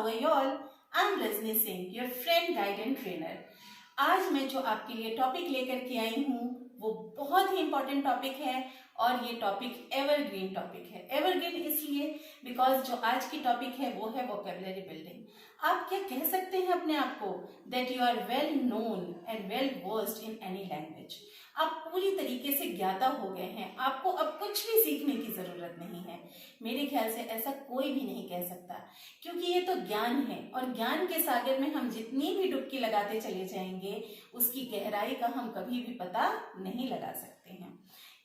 are you all? I'm Rajni Singh, your friend, guide and trainer. आज मैं जो आपके लिए टॉपिक लेकर के आई हूँ वो बहुत ही इम्पोर्टेंट टॉपिक है और ये टॉपिक एवरग्रीन टॉपिक है। एवरग्रीन इसलिए बिकॉज जो आज की टॉपिक है वो है वोकेबलरी बिल्डिंग। आप क्या कह सकते हैं अपने आप को that you are well known and well versed in any language. आप पूरी तरीके से ज्ञाता हो गए हैं, आपको अब कुछ भी सीखने की जरूरत नहीं है। मेरे ख्याल से ऐसा कोई भी नहीं कह सकता, क्योंकि ये तो ज्ञान है और ज्ञान के सागर में हम जितनी भी डुबकी लगाते चले जाएंगे उसकी गहराई का हम कभी भी पता नहीं लगा सकते हैं।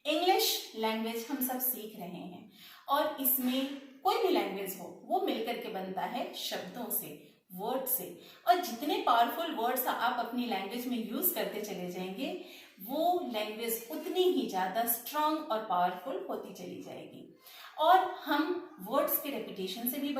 इंग्लिश लैंग्वेज हम सब सीख रहे हैं और इसमें कोई भी लैंग्वेज हो वो मिलकर के बनता है शब्दों से, वर्ड से, और जितने पावरफुल वर्ड्स आप अपनी लैंग्वेज में यूज करते चले जाएंगे वो लैंग्वेज उतनी ही ज्यादा स्ट्रांग और पावरफुल होती चली जाएगी। और हम वर्ड्स के रेपिटेशन से भी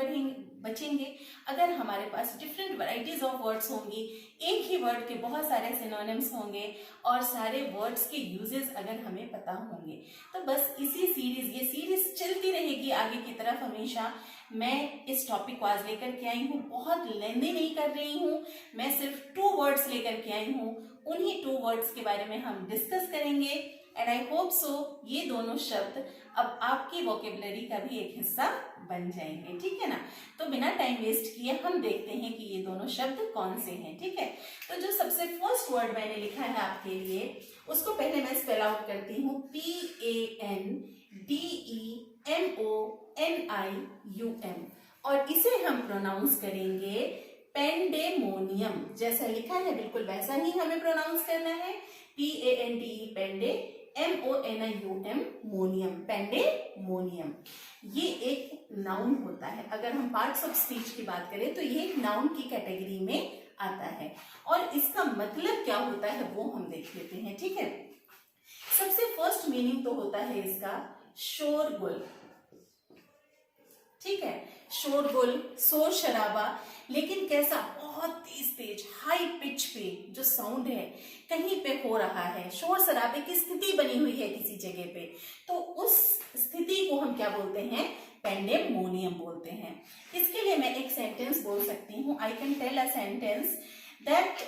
बचेंगे। अगर हमारे पास डिफरेंट वैरायटीज ऑफ वर्ड्स होंगी, एक ही वर्ड के बहुत सारे सिनोनिम्स होंगे और सारे वर्ड्स के यूजेस अगर हमें पता होंगे, तो बस ये सीरीज चलती रहेगी आगे की तरफ हमेशा। मैं इस टॉपिक को आज लेकर के आई हूँ, बहुत लेंदी नहीं कर रही हूँ, मैं सिर्फ 2 वर्ड्स लेकर के आई हूँ। उन्हीं 2 वर्ड्स के बारे में हम डिस्कस करेंगे एंड आई होप सो ये दोनों शब्द अब आपकी वोकेबलरी का भी एक हिस्सा बन जाएंगे, ठीक है ना। तो बिना टाइम वेस्ट किए हम देखते हैं कि ये दोनों शब्द कौन से हैं, ठीक है। तो जो सबसे फर्स्ट वर्ड मैंने लिखा है आपके लिए उसको पहले मैं स्पेल आउट करती हूँ, PANDEMONIUM, और इसे हम प्रोनाउंस करेंगे पेंडेमोनियम। जैसा लिखा है बिल्कुल वैसा ही हमें प्रोनाउंस करना है, PANDE पेंडे, MONIUM मोनियम, पेंडेमोनियम। ये एक नाउन होता है। अगर हम पार्ट्स ऑफ स्पीच की बात करें तो ये एक नाउन की कैटेगरी में आता है और इसका मतलब क्या होता है वो हम देख लेते हैं, ठीक है। सबसे फर्स्ट मीनिंग तो होता है इसका शोरगुल, ठीक है। शोरगुल, शोर शराबा, लेकिन कैसा, बहुत तेज हाई पिच पे जो साउंड है कहीं पे हो रहा है, शोर शराबे की स्थिति बनी हुई है किसी जगह पे, तो उस स्थिति को हम क्या बोलते हैं, पेंडेमोनियम बोलते हैं। इसके लिए मैं एक सेंटेंस बोल सकती हूँ, I can tell a sentence that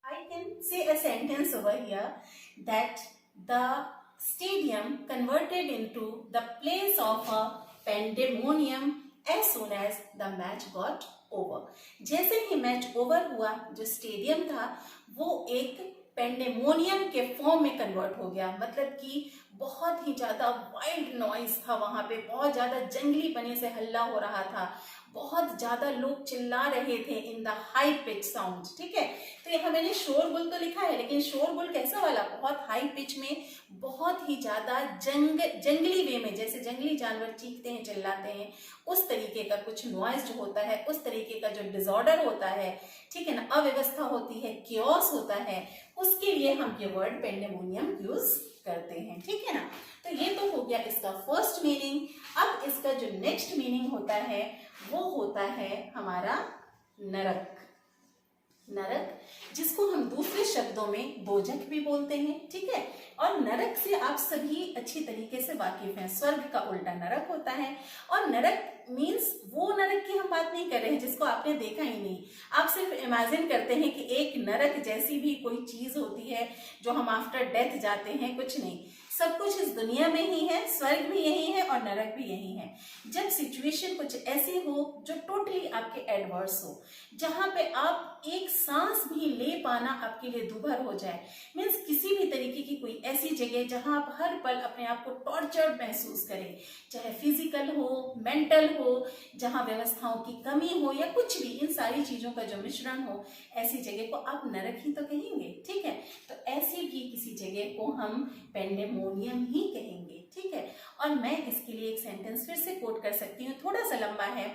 I can say a sentence over here that the stadium converted into the place of a pandemonium as soon as the match got over. जैसे ही match over हुआ, जो stadium था वो एक pandemonium के form में convert हो गया। मतलब कि बहुत ही ज्यादा वाइल्ड नॉइज था वहां पे, बहुत ज्यादा जंगली पने से हल्ला हो रहा था, बहुत ज्यादा लोग चिल्ला रहे थे in the high pitch sound, ठीक है। तो यहाँ मैंने शोरगुल तो लिखा है, लेकिन शोरगुल कैसा वाला, बहुत हाई पिच में, बहुत ही ज्यादा जंगली वे में, जैसे जंगली जानवर चीखते हैं चिल्लाते हैं उस तरीके का कुछ नॉइज जो होता है, उस तरीके का जो डिसऑर्डर होता है, ठीक है ना, अव्यवस्था होती है, क्योस होता है, उसके लिए हम ये वर्ड पेंडेमोनियम यूज करते हैं, ठीक है ना। तो ये तो हो गया इसका फर्स्ट मीनिंग। अब इसका जो नेक्स्ट मीनिंग होता है वो होता है हमारा नरक। नरक, जिसको हम दूसरे शब्दों में दोजख भी बोलते हैं, ठीक है। और नरक से आप सभी अच्छी तरीके से वाकिफ हैं, स्वर्ग का उल्टा नरक होता है। और नरक मीन्स वो नरक की हम बात नहीं कर रहे हैं जिसको आपने देखा ही नहीं। आप सिर्फ इमेजिन करते हैं कि एक नरक जैसी भी कोई चीज होती है जो हम आफ्टर डेथ जाते हैं, कुछ नहीं, सब कुछ इस दुनिया में ही है, स्वर्ग भी यही है और नरक भी यही है। जब सिचुएशन कुछ ऐसी हो जो टोटली आपके एडवर्स हो, जहां पे आप एक सांस भी ले पाना आपके लिए दुभर हो जाए, मीन्स किसी भी तरीके की कोई ऐसी जगह जहां आप हर पल अपने आप को टॉर्चर्ड महसूस करें, चाहे फिजिकल हो, मेंटल हो, जहां व्यवस्थाओं की कमी हो या कुछ भी, इन सारी चीजों का जो मिश्रण हो, ऐसी जगह को आप नरक ही तो कहेंगे, ठीक है। तो ऐसी भी किसी जगह को हम पेंडेमोनियम ही कहेंगे, ठीक है। और मैं इसके लिए एक सेंटेंस फिर से कोट कर सकती हूँ, थोड़ा सा लंबा है।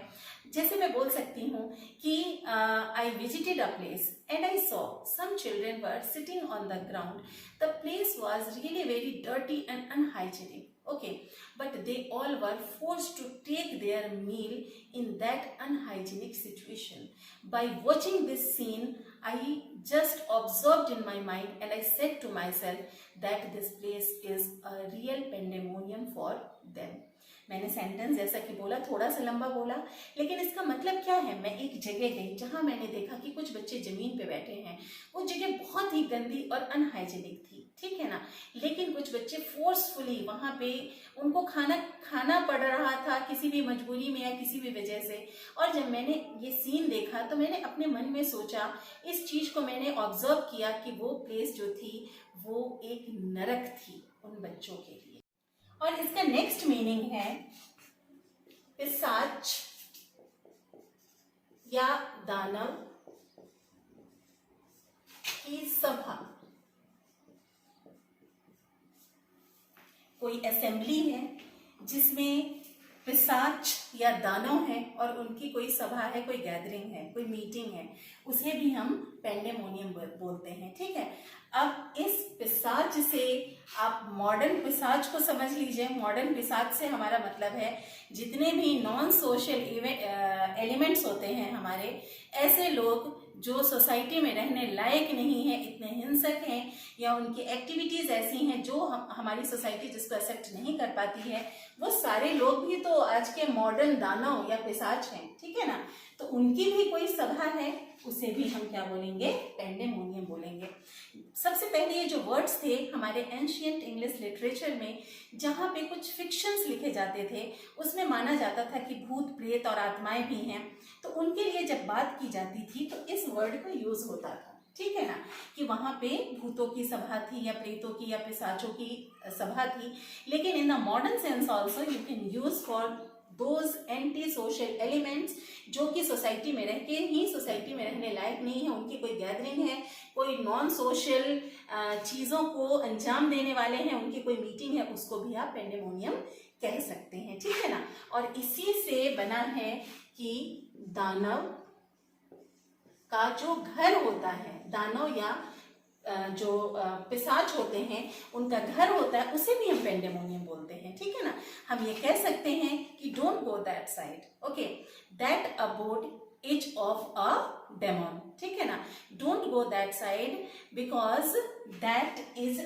जैसे मैं बोल सकती हूँ कि I visited a place and I saw some children were sitting on the ground, the place was really very dirty and unhygienic, okay, but they all were forced to take their meal in that unhygienic situation. By watching this scene, I just observed in my mind and I said to myself that this place is a real pandemonium for them. मैंने sentence जैसा कि बोला थोड़ा सा लंबा बोला, लेकिन इसका मतलब क्या है, मैं एक जगह गई जहां मैंने देखा कि कुछ बच्चे जमीन पे बैठे हैं। वो जगह बहुत ही गंदी और अनहाइजीनिक थी, ठीक है ना, लेकिन कुछ बच्चे फोर्सफुली वहां पे उनको खाना पड़ रहा था किसी भी मजबूरी में या किसी भी वजह से। और जब मैंने ये सीन देखा तो मैंने अपने मन में सोचा, इस चीज को मैंने ऑब्जर्व किया कि वो प्लेस जो थी वो एक नरक थी उन बच्चों के लिए। और इसका नेक्स्ट मीनिंग है पिशाच या दानव की सभा। कोई असेंबली है जिसमें पिशाच या दानव है और उनकी कोई सभा है, कोई गैदरिंग है, कोई मीटिंग है, उसे भी हम पेंडेमोनियम बोलते हैं, ठीक है। अब इस पिशाच से आप मॉडर्न पिशाच को समझ लीजिए। मॉडर्न पिशाच से हमारा मतलब है जितने भी नॉन सोशल एलिमेंट्स होते हैं हमारे, ऐसे लोग जो सोसाइटी में रहने लायक नहीं है, इतने हिंसक हैं या उनकी एक्टिविटीज ऐसी हैं जो हमारी सोसाइटी जिसको एक्सेप्ट नहीं कर पाती है, वो सारे लोग भी तो आज के मॉडर्न दानव या पिशाच हैं, ठीक है ना। तो उनकी भी कोई सभा है, उसे भी हम क्या बोलेंगे, पेंडेमोनियम बोलेंगे। सबसे पहले ये जो वर्ड्स थे हमारे एंशिएंट इंग्लिश लिटरेचर में, जहाँ पे कुछ फिक्शंस लिखे जाते थे, उसमें माना जाता था कि भूत प्रेत और आत्माएं भी हैं, तो उनके लिए जब बात की जाती थी तो इस वर्ड का यूज होता था, ठीक है ना, कि वहां पे भूतों की सभा थी या प्रेतों की या पिशाचों की सभा थी। लेकिन in the modern sense also you can use for those anti social elements जो कि सोसाइटी में रह के ही सोसाइटी में रहने लायक नहीं है, उनकी कोई गैदरिंग है, कोई नॉन सोशल चीजों को अंजाम देने वाले हैं, उनकी कोई मीटिंग है, उसको भी आप पेंडेमोनियम कह सकते हैं, ठीक है ना। और इसी से बना है कि दानव का जो घर होता है, दानव या जो पिशाच होते हैं उनका घर होता है, उसे भी हम पेंडेमोनियम बोलते हैं, ठीक है ना। हम ये कह सकते हैं कि don't go that side, okay, that abode is of a demon, ठीक है ना। Don't go that side because that is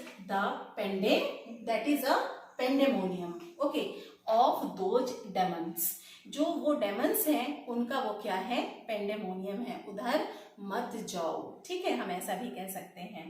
a pandemonium, okay, of those demons. जो वो डेमन्स हैं उनका वो क्या है, पेंडेमोनियम है, उधर मत जाओ, ठीक है, हम ऐसा भी कह सकते हैं।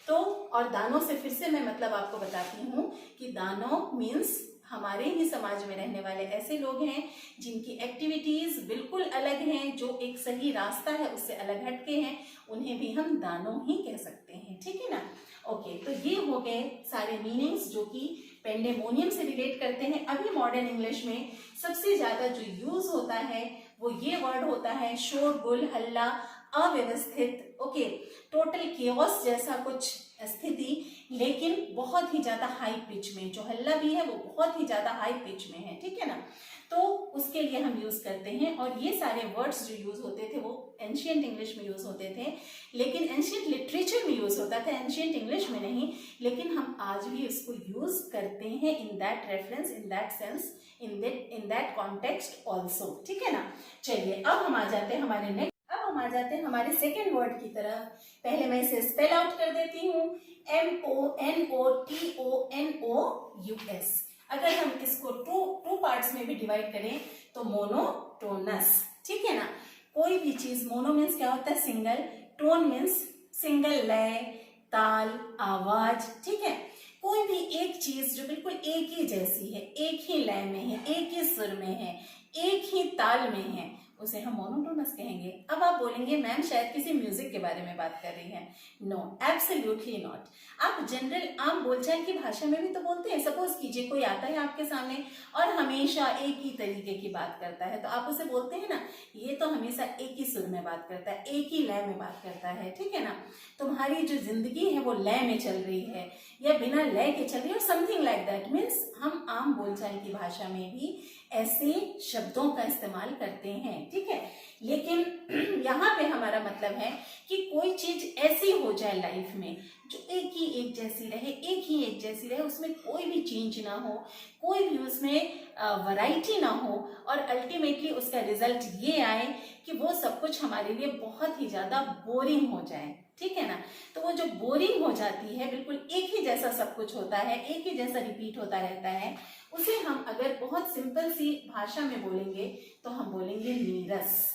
तो और दानव से फिर से मैं मतलब आपको बताती हूँ कि दानव मीन्स हमारे ही समाज में रहने वाले ऐसे लोग हैं जिनकी एक्टिविटीज बिल्कुल अलग हैं, जो एक सही रास्ता है उससे अलग हटके हैं, उन्हें भी हम दानव ही कह सकते हैं, ठीक है ना। ओके, तो ये हो गए सारे मीनिंग्स जो कि पेंडेमोनियम से रिलेट करते हैं। अभी मॉडर्न इंग्लिश में सबसे ज्यादा जो यूज होता है वो ये वर्ड होता है शोरगुल, हल्ला, अव्यवस्थित, ओके, टोटल केओस जैसा कुछ स्थिति, लेकिन बहुत ही ज्यादा हाई पिच में। जो हल्ला भी है वो बहुत ही ज्यादा हाई पिच में है, ठीक है ना, तो उसके लिए हम यूज करते हैं। और ये सारे वर्ड्स जो यूज होते थे वो एंशिएंट इंग्लिश में यूज होते थे, लेकिन एंशिएंट लिटरेचर में यूज होता था, एंशिएंट इंग्लिश में नहीं, लेकिन हम आज भी इसको यूज करते हैं in that reference, in that sense, in that context also, ठीक है ना। चलिए अब हम आ जाते हैं हमारे सेकेंड वर्ड की तरफ। पहले मैं इसे स्पेल आउट कर देती हूँ, MONOTONOUS। अगर हम इसको टू पार्ट्स में भी डिवाइड करें तो मोनोटोनस, ठीक है ना। कोई भी चीज, मोनो मीन्स क्या होता है, सिंगल, टोन मीन्स सिंगल लय, ताल, आवाज, ठीक है। कोई भी एक चीज जो बिल्कुल एक ही जैसी है, एक ही लय में है, एक ही सुर में है, एक ही ताल में है, उसे हम मोनोटोनस कहेंगे। अब आप बोलेंगे मैम शायद किसी म्यूजिक के बारे में बात कर रही हैं। No, absolutely not. आप जनरल आम बोलचाल की भाषा में भी तो बोलते हैं। सपोज कीजिए कोई आता है आपके सामने और हमेशा एक ही तरीके की बात करता है, तो आप उसे बोलते हैं ना, ये तो हमेशा एक ही सुर में बात करता है, एक ही लय में बात करता है, ठीक है ना। तुम्हारी जो जिंदगी है वो लय में चल रही है या बिना लय के चल रही है, समथिंग लाइक दैट। मीन्स हम आम बोलचाल की भाषा में भी ऐसे शब्दों का इस्तेमाल करते हैं, ठीक है। लेकिन यहाँ पे हमारा मतलब है कि कोई चीज ऐसी हो जाए लाइफ में जो एक जैसी रहे, उसमें कोई भी चेंज ना हो, कोई भी उसमें वैरायटी ना हो, और अल्टीमेटली उसका रिजल्ट ये आए कि वो सब कुछ हमारे लिए बहुत ही ज्यादा बोरिंग हो जाए, ठीक है ना। तो वो जो बोरिंग हो जाती है, बिल्कुल एक ही जैसा सब कुछ होता है, एक ही जैसा रिपीट होता रहता है, उसे हम अगर बहुत सिंपल सी भाषा में बोलेंगे तो हम बोलेंगे नीरस,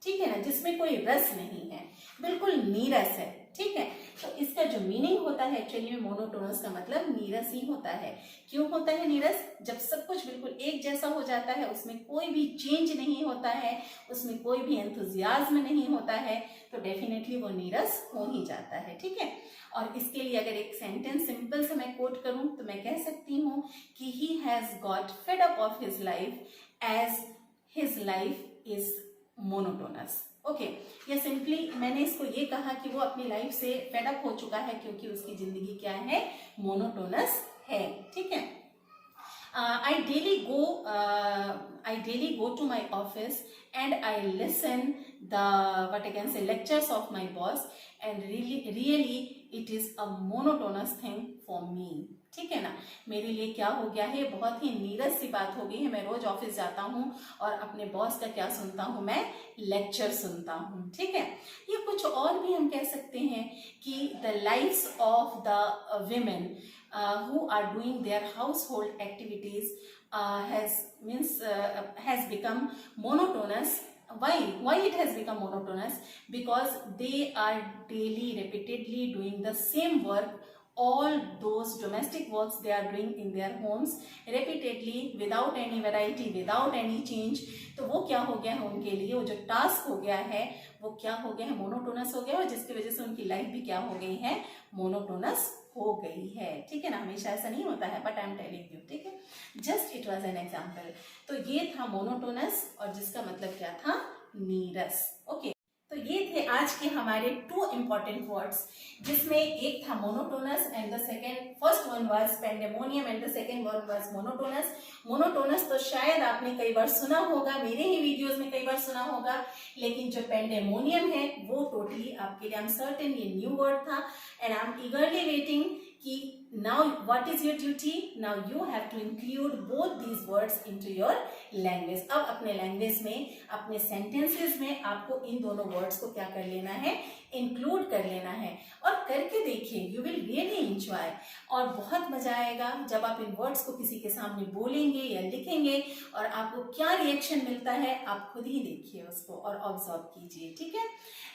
ठीक है ना, जिसमें कोई रस नहीं है, बिल्कुल नीरस है, ठीक है। तो इसका जो मीनिंग होता है एक्चुअली में मोनोटोनस का मतलब नीरस ही होता है। क्यों होता है नीरस? जब सब कुछ बिल्कुल एक जैसा हो जाता है, उसमें कोई भी चेंज नहीं होता है, उसमें कोई भी एंथुजियाज्म नहीं होता है, तो डेफिनेटली वो नीरस हो ही जाता है, ठीक है। और इसके लिए अगर एक सेंटेंस सिंपल से मैं कोट करूं तो मैं कह सकती हूँ कि he has got fed up of his life as his life is monotonous. Okay, या सिंपली मैंने इसको ये कहा कि वो अपनी लाइफ से फेड अप हो चुका है क्योंकि उसकी जिंदगी क्या है, मोनोटोनस है, ठीक है। I daily go to my office and I listen the what I can say lectures of my boss and really it is a monotonous thing for me, ठीक है ना। मेरे लिए क्या हो गया है, बहुत ही नीरस सी बात हो गई है। मैं रोज ऑफिस जाता हूँ और अपने बॉस का क्या सुनता हूँ, मैं लेक्चर सुनता हूँ, ठीक है। ये कुछ और भी हम कह सकते हैं कि the lifes of the women who are doing their household activities has become monotonous. Why it has become monotonous? Because they are daily repeatedly doing the same work, all those domestic works they are doing in their homes repeatedly without any variety, without any change. तो वो क्या हो गया है उनके लिए, वो जो टास्क हो गया है वो क्या हो गया है, मोनोटोनस हो गया है, और जिसकी वजह से उनकी लाइफ भी क्या हो गई है, मोनोटोनस हो गई है, ठीक है ना। हमेशा ऐसा नहीं होता है, but I am telling you, ठीक है, just it was an example. तो ये था मोनोटोनस और जिसका मतलब क्या था, नीरस। ओके, तो ये थे आज के हमारे 2 इंपॉर्टेंट वर्ड्स, जिसमें एक था monotonous and the first one was pandemonium and the second one was monotonous. Monotonous तो शायद आपने कई बार सुना होगा, मेरे ही वीडियोस में कई बार सुना होगा, लेकिन जो पेंडेमोनियम है वो टोटली आपके लिए, आई एम सर्टेन ये न्यू वर्ड था एंड आई एम ईगरली वेटिंग कि now what is your duty, now you have to include both these words into your language। अब अपने लैंग्वेज में, अपने सेंटेंसेस में आपको इन दोनों वर्ड्स को क्या कर लेना है, इंक्लूड कर लेना है, और करके देखिए, यू विल रियली एंजॉय, और बहुत मजा आएगा जब आप इन वर्ड्स को किसी के सामने बोलेंगे या लिखेंगे, और आपको क्या रिएक्शन मिलता है आप खुद ही देखिए उसको और ऑब्जर्व कीजिए, ठीक है।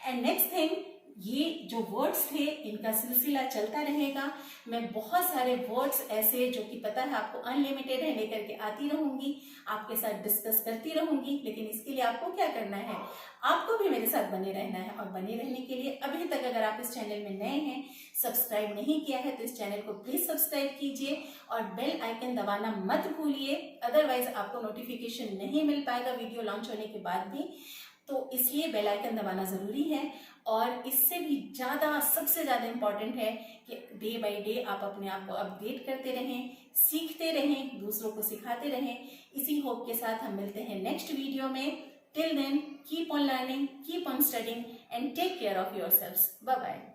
एंड नेक्स्ट थिंग, ये जो वर्ड्स थे इनका सिलसिला चलता रहेगा। मैं बहुत सारे वर्ड्स ऐसे जो कि पता है आपको अनलिमिटेड है लेकर के आती रहूंगी, आपके साथ डिस्कस करती रहूंगी, लेकिन इसके लिए आपको क्या करना है, आपको भी मेरे साथ बने रहना है। और बने रहने के लिए अभी तक अगर आप इस चैनल में नए हैं, सब्सक्राइब नहीं किया है, तो इस चैनल को प्लीज सब्सक्राइब कीजिए और बेल आइकन दबाना मत भूलिए, अदरवाइज आपको नोटिफिकेशन नहीं मिल पाएगा वीडियो लॉन्च होने के बाद भी। तो इसलिए बेल आइकन दबाना जरूरी है। और इससे भी ज्यादा, सबसे ज्यादा इंपॉर्टेंट है कि डे बाय डे आप अपने आप को अपडेट करते रहें, सीखते रहें, दूसरों को सिखाते रहें। इसी होप के साथ हम मिलते हैं नेक्स्ट वीडियो में। Till then keep on learning, keep on studying and take care of yourselves. Bye bye.